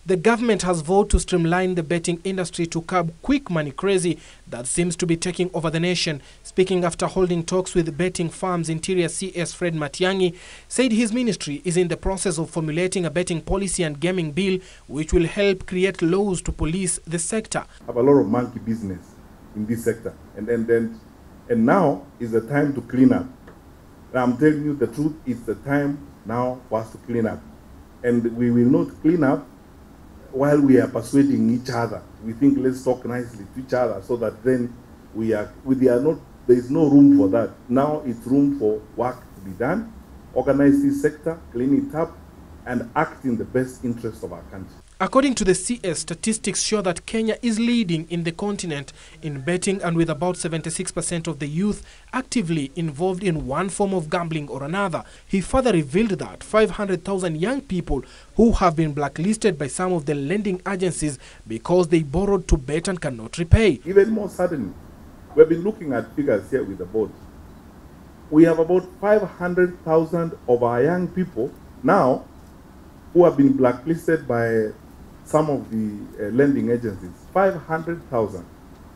The government has vowed to streamline the betting industry to curb quick money crazy that seems to be taking over the nation. Speaking after holding talks with betting firms, Interior CS Fred Matiang'i said his ministry is in the process of formulating a betting policy and gaming bill which will help create laws to police the sector. Have a lot of monkey business in this sector, and now is the time to clean up. And I'm telling you the truth, it's the time now for us to clean up, and we will not clean up while we are persuading each other. We think let's talk nicely to each other so that then there is no room for that. Now it's room for work to be done, organize this sector, clean it up, and act in the best interest of our country. According to the CS, statistics show that Kenya is leading in the continent in betting, and with about 76% of the youth actively involved in one form of gambling or another. He further revealed that 500,000 young people who have been blacklisted by some of the lending agencies because they borrowed to bet and cannot repay. Even more suddenly, we've been looking at figures here with the board. We have about 500,000 of our young people now who have been blacklisted by some of the lending agencies. 500,000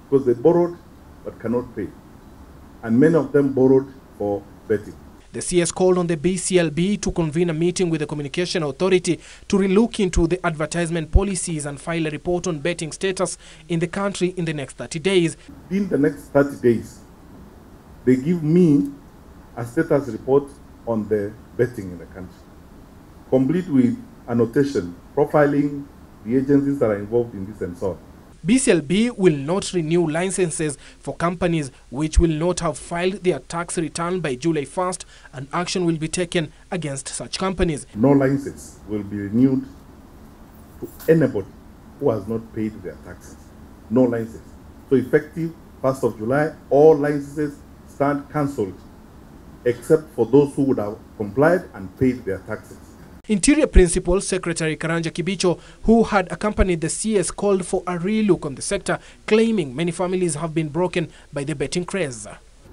because they borrowed but cannot pay, and many of them borrowed for betting. The CS called on the BCLB to convene a meeting with the Communication Authority to relook into the advertisement policies and file a report on betting status in the country in the next 30 days. In the next 30 days, they give me a status report on the betting in the country, complete with annotation, profiling the agencies that are involved in this and so on. BCLB will not renew licenses for companies which will not have filed their tax return by July 1st, and action will be taken against such companies. No license will be renewed to anybody who has not paid their taxes. No license. So effective 1st of July, all licenses stand cancelled except for those who would have complied and paid their taxes. Interior Principal Secretary Karanja Kibicho, who had accompanied the CS, called for a relook on the sector, claiming many families have been broken by the betting craze.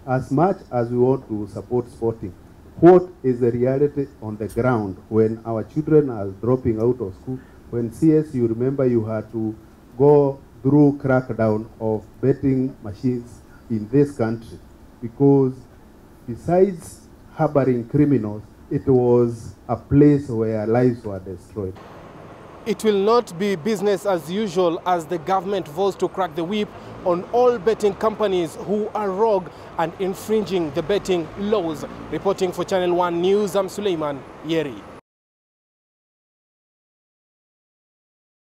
As much as we want to support sporting, what is the reality on the ground when our children are dropping out of school? When CS, you remember, you had to go through crackdown of betting machines in this country because besides harboring criminals, it was a place where lives were destroyed. It will not be business as usual as the government vows to crack the whip on all betting companies who are rogue and infringing the betting laws. Reporting for Channel 1 News, I'm Suleiman Yeri.